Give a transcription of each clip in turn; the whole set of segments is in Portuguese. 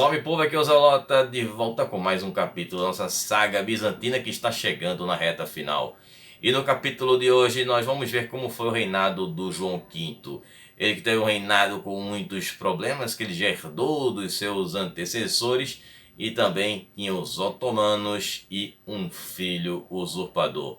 Salve povo, aqui é o Zelota, de volta com mais um capítulo da nossa saga bizantina que está chegando na reta final. E no capítulo de hoje nós vamos ver como foi o reinado do João V. Ele que teve um reinado com muitos problemas que ele já herdou dos seus antecessores e também tinha os otomanos e um filho usurpador.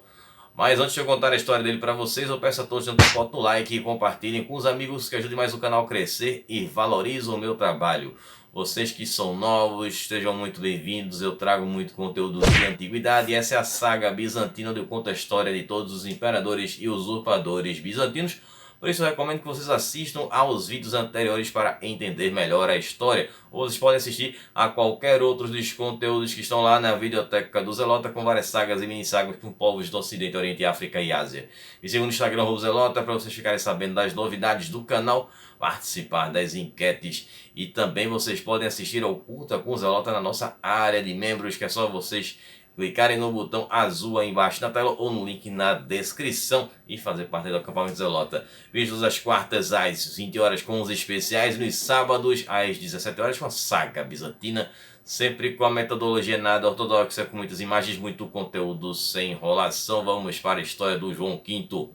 Mas antes de eu contar a história dele para vocês, eu peço a todos que botem o like e compartilhem com os amigos que ajudem mais o canal a crescer e valorizam o meu trabalho. Vocês que são novos, sejam muito bem-vindos. Eu trago muito conteúdo de antiguidade e essa é a saga bizantina onde eu conto a história de todos os imperadores e usurpadores bizantinos. Por isso eu recomendo que vocês assistam aos vídeos anteriores para entender melhor a história. Ou vocês podem assistir a qualquer outro dos conteúdos que estão lá na videoteca do Zelota, com várias sagas e mini-sagas com povos do Ocidente, Oriente, África e Ásia. Me sigam no Instagram, Zelota, para vocês ficarem sabendo das novidades do canal, participar das enquetes e também vocês podem assistir ao Curta com o Zelota na nossa área de membros, que é só vocês clicarem no botão azul aí embaixo na tela ou no link na descrição e fazer parte do acampamento Zelota. Vídeos às quartas às 20 horas com os especiais, nos sábados às 17 horas com a saga bizantina, sempre com a metodologia nada ortodoxa, com muitas imagens, muito conteúdo sem enrolação. Vamos para a história do João V.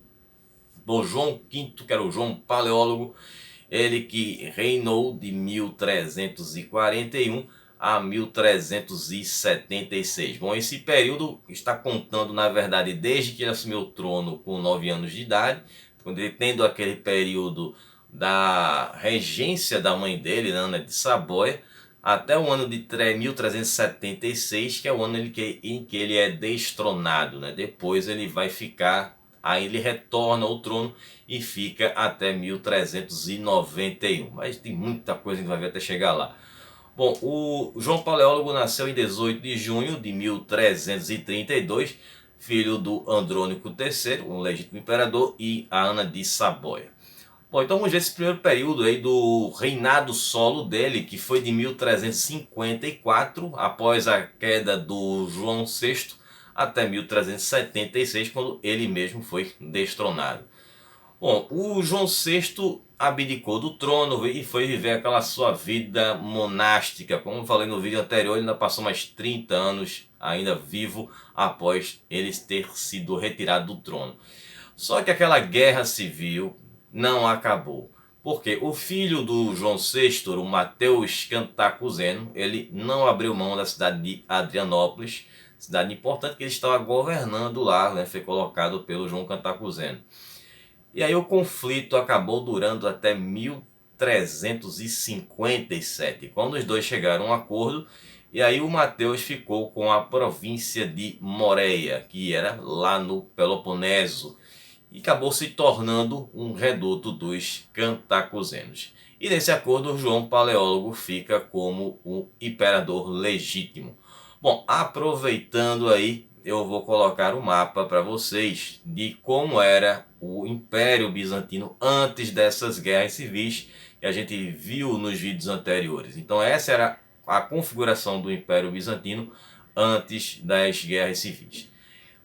Bom, João V, que era o João Paleólogo, ele que reinou de 1341 a 1376. Bom, esse período está contando, na verdade, desde que ele assumiu o trono com 9 anos de idade, quando ele tendo aquele período da regência da mãe dele, Ana de Saboia, até o ano de 1376, que é o ano em que ele é destronado, né? Depois ele vai ficar, aí ele retorna ao trono e fica até 1391. Mas tem muita coisa que vai ver até chegar lá. Bom, o João Paleólogo nasceu em 18 de junho de 1332, filho do Andrônico III, um legítimo imperador, e a Ana de Saboia. Bom, então vamos ver esse primeiro período aí do reinado solo dele, que foi de 1354, após a queda do João VI, até 1376, quando ele mesmo foi destronado. Bom, o João VI abdicou do trono e foi viver aquela sua vida monástica. Como eu falei no vídeo anterior, ele ainda passou mais 30 anos ainda vivo após ele ter sido retirado do trono. Só que aquela guerra civil não acabou. Porque o filho do João VI, o Mateus Cantacuzeno, ele não abriu mão da cidade de Adrianópolis, cidade importante que ele estava governando lá, né, foi colocado pelo João Cantacuzeno. E aí o conflito acabou durando até 1357, quando os dois chegaram a um acordo, e aí o Mateus ficou com a província de Moreia, que era lá no Peloponeso, e acabou se tornando um reduto dos Cantacuzenos. E nesse acordo, João Paleólogo fica como o imperador legítimo. Bom, aproveitando aí, eu vou colocar o mapa para vocês de como era o Império Bizantino antes dessas guerras civis que a gente viu nos vídeos anteriores. Então essa era a configuração do Império Bizantino antes das guerras civis.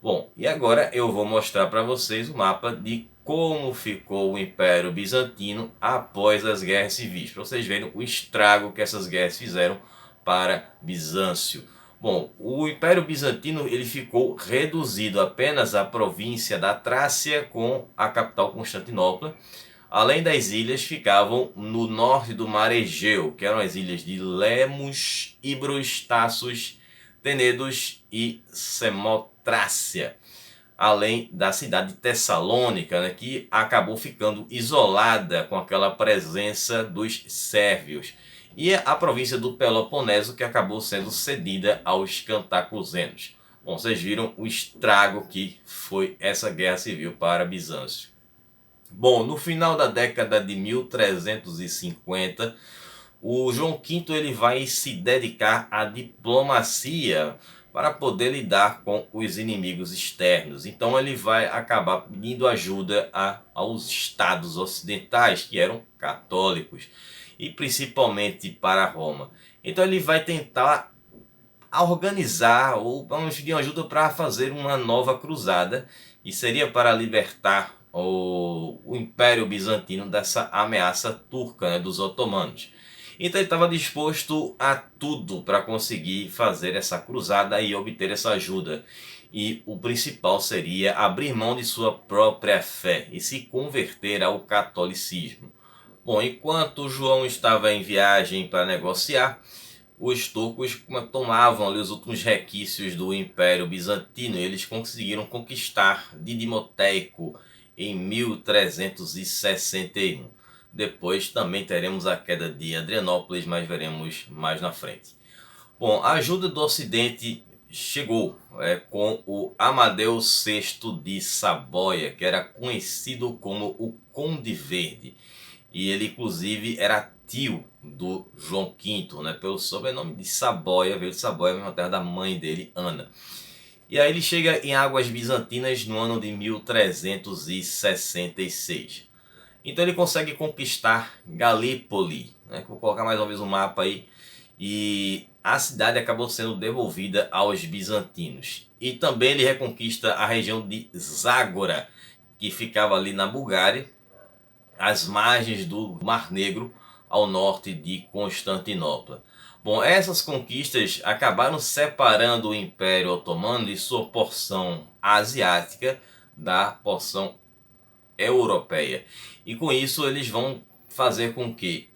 Bom, e agora eu vou mostrar para vocês o mapa de como ficou o Império Bizantino após as guerras civis, para vocês verem o estrago que essas guerras fizeram para Bizâncio. Bom, o Império Bizantino ele ficou reduzido apenas à província da Trácia com a capital Constantinopla. Além das ilhas, ficavam no norte do Mar Egeu, que eram as ilhas de Lemos, Ibros, Tassos, Tenedos e Samotrácia. Além da cidade de Tessalônica, né, que acabou ficando isolada com aquela presença dos sérvios. E a província do Peloponeso, que acabou sendo cedida aos Cantacuzenos. Bom, vocês viram o estrago que foi essa guerra civil para Bizâncio. Bom, no final da década de 1350, o João V ele vai se dedicar à diplomacia para poder lidar com os inimigos externos. Então ele vai acabar pedindo ajuda aos estados ocidentais, que eram católicos, e principalmente para Roma. Então ele vai tentar organizar ou vamos pedir ajuda para fazer uma nova cruzada, e seria para libertar o Império Bizantino dessa ameaça turca, né, dos otomanos. Então ele estava disposto a tudo para conseguir fazer essa cruzada e obter essa ajuda. E o principal seria abrir mão de sua própria fé e se converter ao catolicismo. Bom, enquanto João estava em viagem para negociar, os turcos tomavam ali os últimos requisitos do Império Bizantino e eles conseguiram conquistar Didymoteico em 1361. Depois também teremos a queda de Adrianópolis, mas veremos mais na frente. Bom, a ajuda do Ocidente chegou com o Amadeus VI de Saboia, que era conhecido como o Conde Verde. E ele inclusive era tio do João V, né, pelo sobrenome de Saboia, veio de Saboia, a mesma terra da mãe dele, Ana. E aí ele chega em águas bizantinas no ano de 1366. Então ele consegue conquistar Galípoli, né? Vou colocar mais uma vez o mapa aí. E a cidade acabou sendo devolvida aos bizantinos. E também ele reconquista a região de Zagora, que ficava ali na Bulgária, às margens do Mar Negro, ao norte de Constantinopla. Bom, essas conquistas acabaram separando o Império Otomano de sua porção asiática da porção europeia. E com isso eles vão fazer com que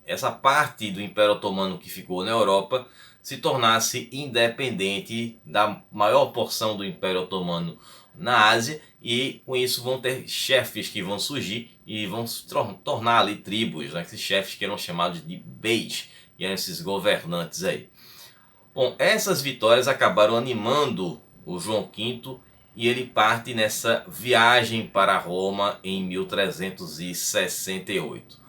essa parte do Império Otomano que ficou na Europa se tornasse independente da maior porção do Império Otomano na Ásia, e com isso vão ter chefes que vão surgir e vão se tornar ali tribos, né? Esses chefes que eram chamados de beys, que eram esses governantes aí. Bom, essas vitórias acabaram animando o João V e ele parte nessa viagem para Roma em 1368,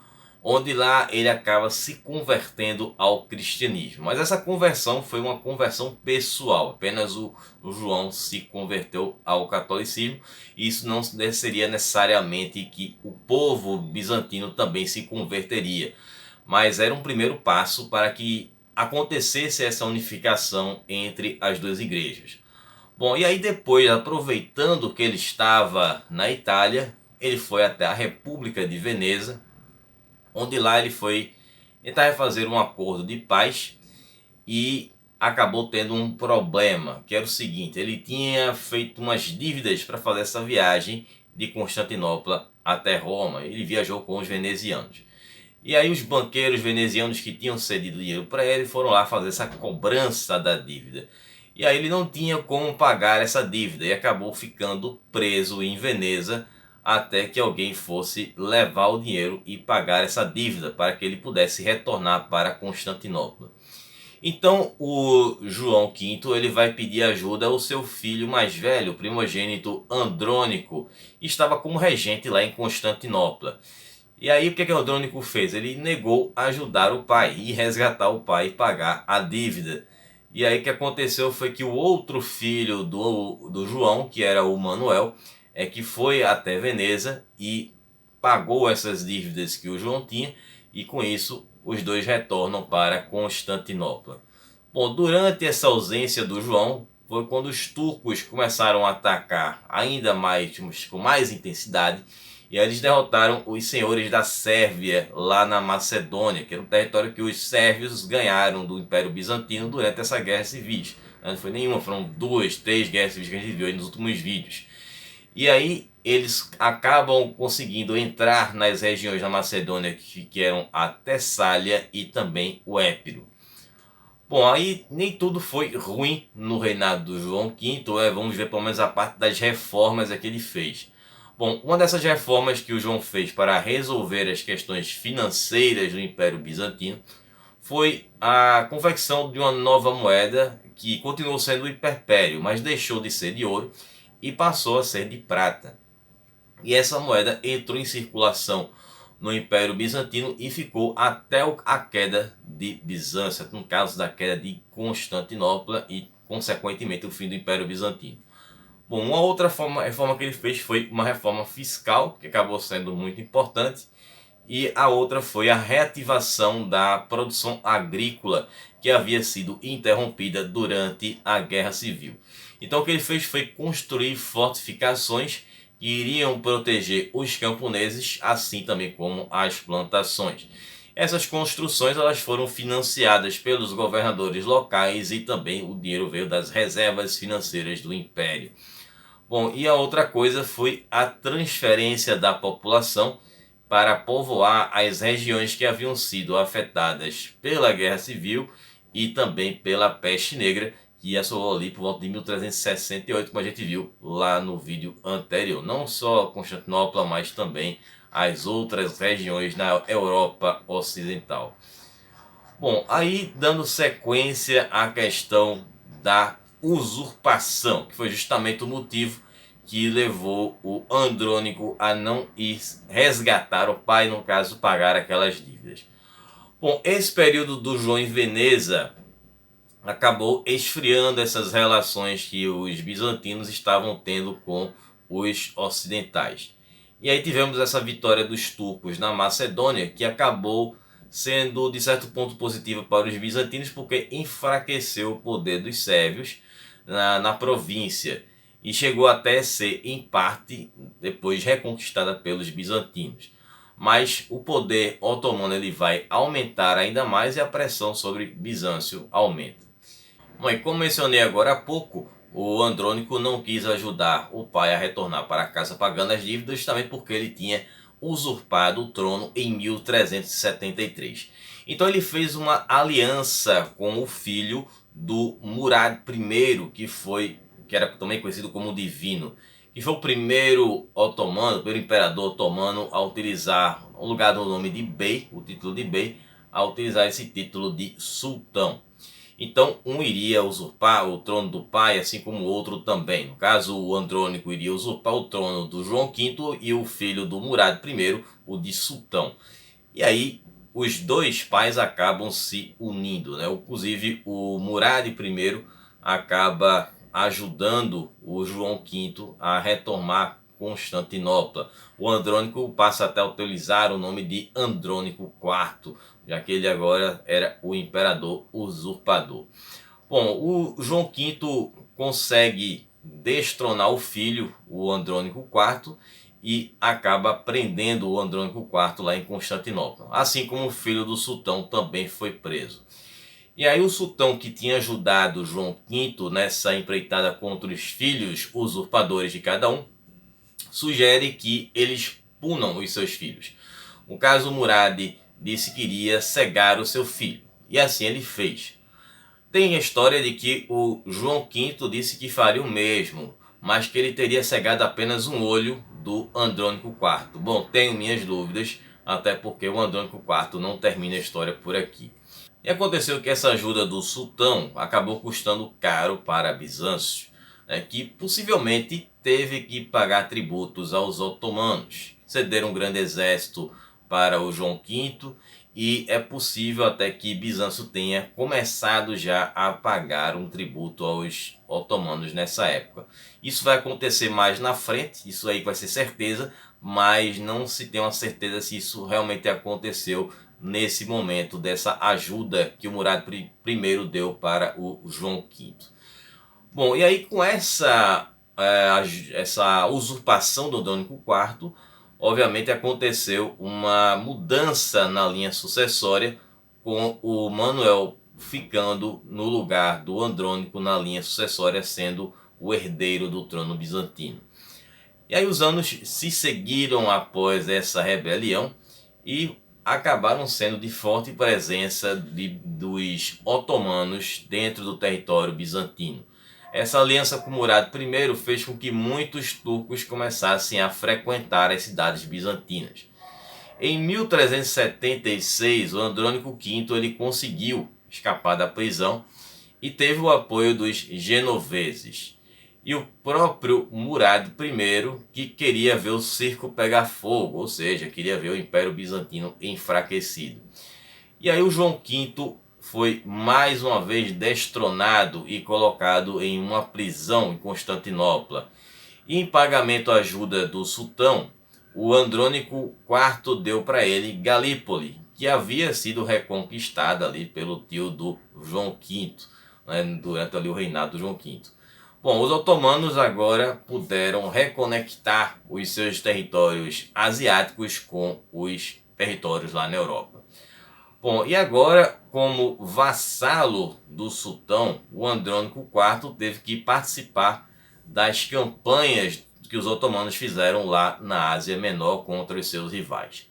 onde lá ele acaba se convertendo ao cristianismo. Mas essa conversão foi uma conversão pessoal, apenas o João se converteu ao catolicismo, e isso não seria necessariamente que o povo bizantino também se converteria, mas era um primeiro passo para que acontecesse essa unificação entre as duas igrejas. Bom, e aí depois, aproveitando que ele estava na Itália, ele foi até a República de Veneza, onde lá ele foi tentar fazer um acordo de paz e acabou tendo um problema, que era o seguinte: ele tinha feito umas dívidas para fazer essa viagem de Constantinopla até Roma. Ele viajou com os venezianos. E aí os banqueiros venezianos que tinham cedido dinheiro para ele foram lá fazer essa cobrança da dívida. E aí ele não tinha como pagar essa dívida e acabou ficando preso em Veneza até que alguém fosse levar o dinheiro e pagar essa dívida para que ele pudesse retornar para Constantinopla. Então o João V ele vai pedir ajuda ao seu filho mais velho, o primogênito Andrônico, que estava como regente lá em Constantinopla. E aí o que o Andrônico fez? Ele negou ajudar o pai e resgatar o pai e pagar a dívida. E aí o que aconteceu foi que o outro filho do João, que era o Manuel, que foi até Veneza e pagou essas dívidas que o João tinha, e com isso os dois retornam para Constantinopla. Bom, durante essa ausência do João, foi quando os turcos começaram a atacar ainda mais, com mais intensidade, e aí eles derrotaram os senhores da Sérvia lá na Macedônia, que era um território que os sérvios ganharam do Império Bizantino durante essa guerra civil. Não foi nenhuma, foram 2, 3 guerras civis que a gente viu aí nos últimos vídeos. E aí eles acabam conseguindo entrar nas regiões da Macedônia que eram a Tessália e também o Épiro. Bom, aí nem tudo foi ruim no reinado do João V, vamos ver pelo menos a parte das reformas que ele fez. Bom, uma dessas reformas que o João fez para resolver as questões financeiras do Império Bizantino foi a confecção de uma nova moeda que continuou sendo o hiperpério, mas deixou de ser de ouro e passou a ser de prata. E essa moeda entrou em circulação no Império Bizantino e ficou até a queda de Bizâncio, no caso da queda de Constantinopla e, consequentemente, o fim do Império Bizantino. Bom, uma outra reforma que ele fez foi uma reforma fiscal, que acabou sendo muito importante, e a outra foi a reativação da produção agrícola, que havia sido interrompida durante a Guerra Civil. Então o que ele fez foi construir fortificações que iriam proteger os camponeses, assim também como as plantações. Essas construções elas foram financiadas pelos governadores locais e também o dinheiro veio das reservas financeiras do Império. Bom, e a outra coisa foi a transferência da população para povoar as regiões que haviam sido afetadas pela Guerra Civil e também pela Peste Negra, que assolou ali por volta de 1368, como a gente viu lá no vídeo anterior. Não só Constantinopla, mas também as outras regiões na Europa Ocidental. Bom, aí dando sequência à questão da usurpação, que foi justamente o motivo que levou o Andrônico a não ir resgatar o pai, no caso, pagar aquelas dívidas. Bom, esse período do João em Veneza acabou esfriando essas relações que os bizantinos estavam tendo com os ocidentais. E aí tivemos essa vitória dos turcos na Macedônia, que acabou sendo de certo ponto positiva para os bizantinos, porque enfraqueceu o poder dos sérvios na província e chegou até ser, em parte, depois reconquistada pelos bizantinos. Mas o poder otomano ele vai aumentar ainda mais e a pressão sobre Bizâncio aumenta. Bom, e como mencionei agora há pouco, o Andrônico não quis ajudar o pai a retornar para casa pagando as dívidas, justamente porque ele tinha usurpado o trono em 1373. Então ele fez uma aliança com o filho do Murad I, que era também conhecido como Divino, que foi o primeiro otomano, o primeiro imperador otomano a utilizar, no lugar do nome de Bey, o título de Bey, a utilizar esse título de sultão. Então, um iria usurpar o trono do pai, assim como o outro também. No caso, o Andrônico iria usurpar o trono do João V e o filho do Murad I, o de sultão. E aí, os dois pais acabam se unindo, né? Inclusive, o Murad I acaba ajudando o João V a retomar Constantinopla. O Andrônico passa até a utilizar o nome de Andrônico IV, já que ele agora era o imperador usurpador. Bom, o João V consegue destronar o filho, o Andrônico IV, e acaba prendendo o Andrônico IV lá em Constantinopla. Assim como o filho do sultão também foi preso. E aí o sultão que tinha ajudado João V nessa empreitada contra os filhos usurpadores de cada um, sugere que eles punam os seus filhos. No caso, Murad disse que iria cegar o seu filho, e assim ele fez. Tem a história de que o João V disse que faria o mesmo, mas que ele teria cegado apenas um olho do Andrônico IV. Bom, tenho minhas dúvidas, até porque o Andrônico IV não termina a história por aqui. E aconteceu que essa ajuda do sultão acabou custando caro para Bizâncio, que possivelmente teve que pagar tributos aos otomanos. Cederam um grande exército para o João V e é possível até que Bizâncio tenha começado já a pagar um tributo aos otomanos nessa época. Isso vai acontecer mais na frente, isso aí vai ser certeza, mas não se tem uma certeza se isso realmente aconteceu nesse momento dessa ajuda que o Murad I deu para o João V. Bom, e aí com essa usurpação do Andrônico IV, obviamente aconteceu uma mudança na linha sucessória, com o Manuel ficando no lugar do Andrônico na linha sucessória, sendo o herdeiro do trono bizantino. E aí os anos se seguiram após essa rebelião e acabaram sendo de forte presença dos otomanos dentro do território bizantino. Essa aliança com Murad I fez com que muitos turcos começassem a frequentar as cidades bizantinas. Em 1376, o Andrônico V ele conseguiu escapar da prisão e teve o apoio dos genoveses. E o próprio Murad I, que queria ver o circo pegar fogo, ou seja, queria ver o Império Bizantino enfraquecido. E aí o João V foi mais uma vez destronado e colocado em uma prisão em Constantinopla. E em pagamento à ajuda do sultão, o Andrônico IV deu para ele Galípoli, que havia sido reconquistada ali pelo tio do João V, durante ali o reinado do João V. Bom, os otomanos agora puderam reconectar os seus territórios asiáticos com os territórios lá na Europa. Bom, e agora, como vassalo do sultão, o Andrônico IV teve que participar das campanhas que os otomanos fizeram lá na Ásia Menor contra os seus rivais.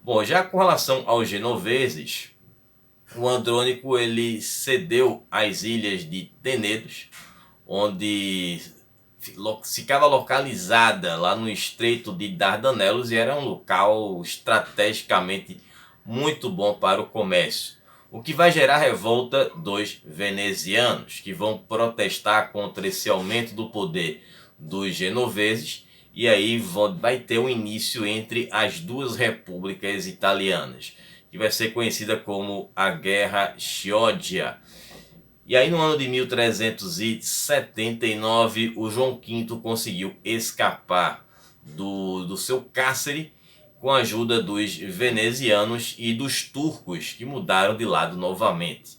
Bom, já com relação aos genoveses, o Andrônico ele cedeu as ilhas de Tenedos, onde ficava localizada lá no Estreito de Dardanelos e era um local estrategicamente muito bom para o comércio. O que vai gerar a revolta dos venezianos, que vão protestar contra esse aumento do poder dos genoveses, e aí vai ter um início entre as duas repúblicas italianas, que vai ser conhecida como a Guerra Chioggia. E aí no ano de 1379, o João V conseguiu escapar do seu cárcere com a ajuda dos venezianos e dos turcos, que mudaram de lado novamente.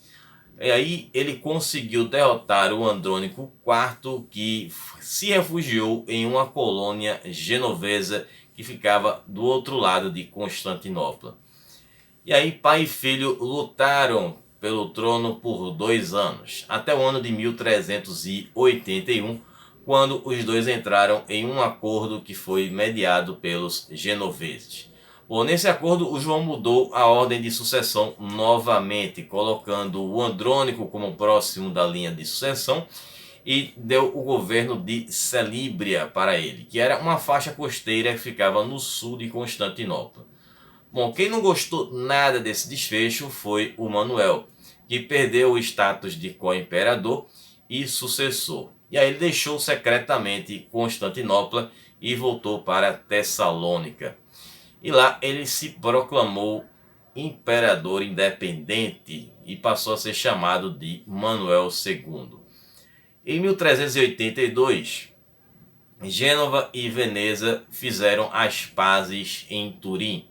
E aí ele conseguiu derrotar o Andrônico IV, que se refugiou em uma colônia genovesa que ficava do outro lado de Constantinopla. E aí pai e filho lutaram pelo trono por 2 anos, até o ano de 1381, quando os dois entraram em um acordo que foi mediado pelos genoveses. Bom, nesse acordo o João mudou a ordem de sucessão novamente, colocando o Andrônico como próximo da linha de sucessão e deu o governo de Celíbria para ele, que era uma faixa costeira que ficava no sul de Constantinopla. Bom, quem não gostou nada desse desfecho foi o Manuel, que perdeu o status de co-imperador e sucessor. E aí ele deixou secretamente Constantinopla e voltou para Tessalônica. E lá ele se proclamou imperador independente e passou a ser chamado de Manuel II. Em 1382, Gênova e Veneza fizeram as pazes em Turim.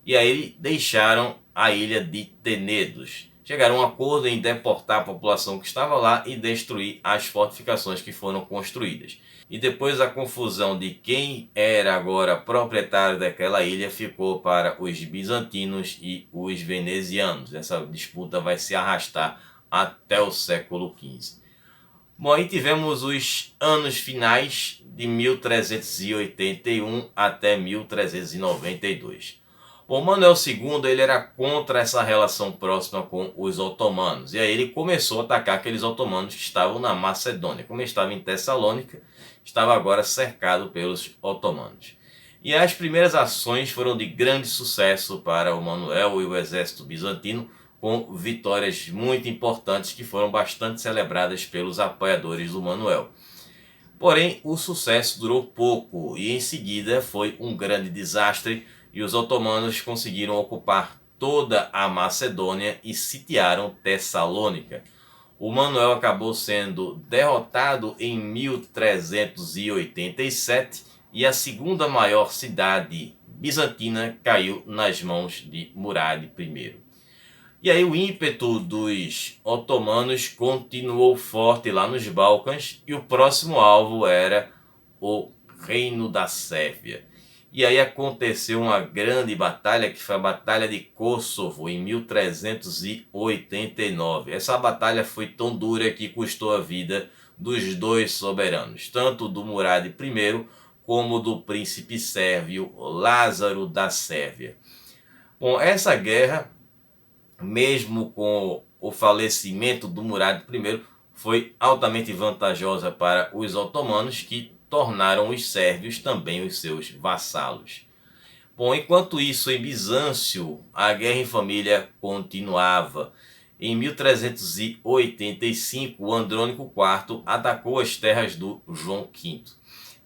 E aí deixaram a ilha de Tenedos. Chegaram a um acordo em deportar a população que estava lá e destruir as fortificações que foram construídas. E depois a confusão de quem era agora proprietário daquela ilha ficou para os bizantinos e os venezianos. Essa disputa vai se arrastar até o século XV. Bom, aí tivemos os anos finais de 1381 até 1392. O Manuel II ele era contra essa relação próxima com os otomanos. E aí ele começou a atacar aqueles otomanos que estavam na Macedônia. Como ele estava em Tessalônica, estava agora cercado pelos otomanos. E as primeiras ações foram de grande sucesso para o Manuel e o exército bizantino, com vitórias muito importantes que foram bastante celebradas pelos apoiadores do Manuel. Porém, o sucesso durou pouco e em seguida foi um grande desastre, e os otomanos conseguiram ocupar toda a Macedônia e sitiaram Tessalônica. O Manuel acabou sendo derrotado em 1387 e a segunda maior cidade bizantina caiu nas mãos de Murad I. E aí o ímpeto dos otomanos continuou forte lá nos Balcãs e o próximo alvo era o Reino da Sérvia. E aí aconteceu uma grande batalha, que foi a Batalha de Kosovo, em 1389. Essa batalha foi tão dura que custou a vida dos dois soberanos, tanto do Murad I como do príncipe sérvio Lázaro da Sérvia. Bom, essa guerra, mesmo com o falecimento do Murad I, foi altamente vantajosa para os otomanos, que tornaram os sérvios também os seus vassalos. Bom, enquanto isso, em Bizâncio, a guerra em família continuava. Em 1385, o Andrônico IV atacou as terras do João V.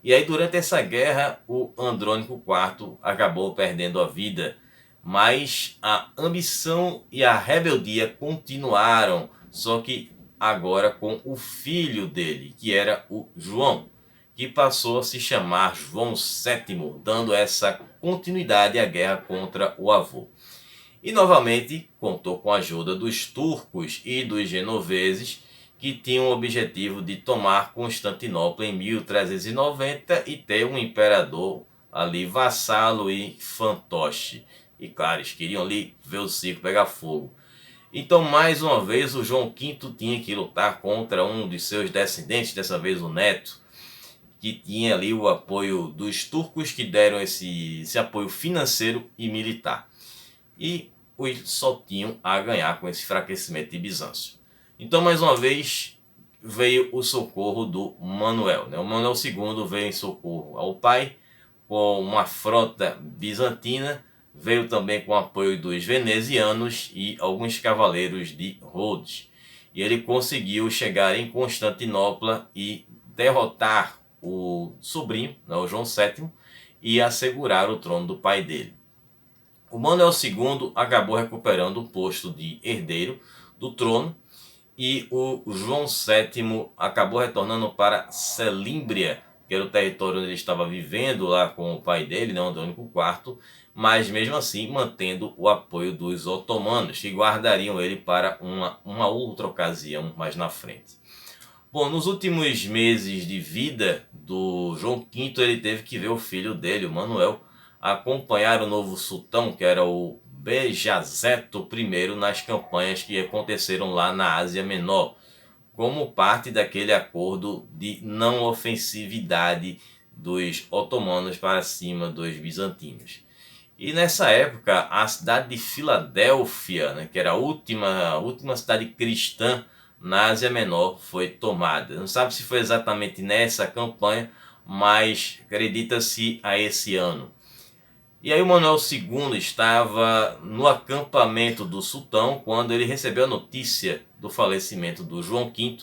E aí, durante essa guerra, o Andrônico IV acabou perdendo a vida, mas a ambição e a rebeldia continuaram, só que agora com o filho dele, que era o João, que passou a se chamar João VII, dando essa continuidade à guerra contra o avô. E novamente contou com a ajuda dos turcos e dos genoveses, que tinham o objetivo de tomar Constantinopla em 1390 e ter um imperador ali vassalo e fantoche, E claro, eles queriam ali ver o circo pegar fogo. Então, mais uma vez, o João V tinha que lutar contra um de seus descendentes, dessa vez o neto, que tinha ali o apoio dos turcos, que deram esse apoio financeiro e militar. E os só tinham a ganhar com esse enfraquecimento de Bizâncio. Então, mais uma vez, veio o socorro do Manuel. O Manuel II veio em socorro ao pai, com uma frota bizantina, veio também com o apoio dos venezianos e alguns cavaleiros de Rhodes. E ele conseguiu chegar em Constantinopla e derrotar o sobrinho, o João VII, e assegurar o trono do pai dele. O Manuel II acabou recuperando o posto de herdeiro do trono e o João VII acabou retornando para Selímbria, que era o território onde ele estava vivendo lá com o pai dele, Andrônico IV, mas mesmo assim mantendo o apoio dos otomanos, que guardariam ele para uma outra ocasião mais na frente. Bom, nos últimos meses de vida do João V, ele teve que ver o filho dele, o Manuel, acompanhar o novo sultão, que era o Bejazeto I, nas campanhas que aconteceram lá na Ásia Menor, como parte daquele acordo de não ofensividade dos otomanos para cima dos bizantinos. E nessa época, a cidade de Filadélfia, que era a última cidade cristã na Ásia Menor, foi tomada. Não sabe se foi exatamente nessa campanha, mas acredita-se a esse ano. E aí o Manuel II estava no acampamento do sultão quando ele recebeu a notícia do falecimento do João V,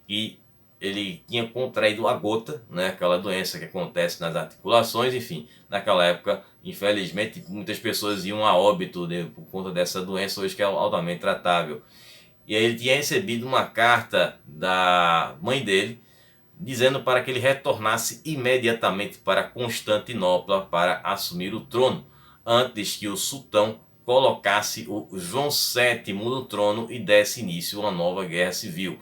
e ele tinha contraído a gota, aquela doença que acontece nas articulações. Enfim, naquela época, infelizmente, muitas pessoas iam a óbito por conta dessa doença, hoje que é altamente tratável. E aí ele tinha recebido uma carta da mãe dele, dizendo para que ele retornasse imediatamente para Constantinopla para assumir o trono, antes que o sultão colocasse o João VII no trono e desse início a uma nova guerra civil.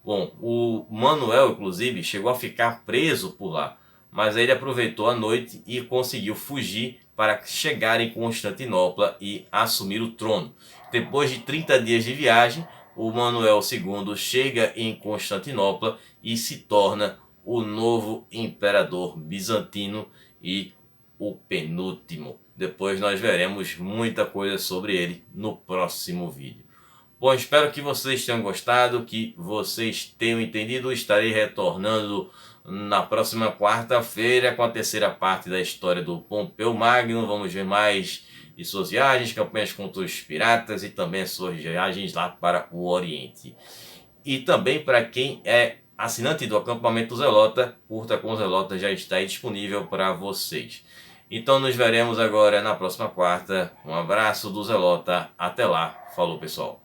Bom, o Manuel, inclusive, chegou a ficar preso por lá, mas ele aproveitou a noite e conseguiu fugir para chegar em Constantinopla e assumir o trono. Depois de 30 dias de viagem, o Manuel II chega em Constantinopla e se torna o novo imperador bizantino e o penúltimo. Depois nós veremos muita coisa sobre ele no próximo vídeo. Bom, espero que vocês tenham gostado, que vocês tenham entendido. Estarei retornando na próxima quarta-feira com a terceira parte da história do Pompeu Magno. Vamos ver mais de suas viagens, campanhas contra os piratas e também suas viagens lá para o Oriente. E também para quem é assinante do Acampamento Zelota, Curta com Zelota já está aí disponível para vocês. Então nos veremos agora na próxima quarta. Um abraço do Zelota. Até lá. Falou, pessoal.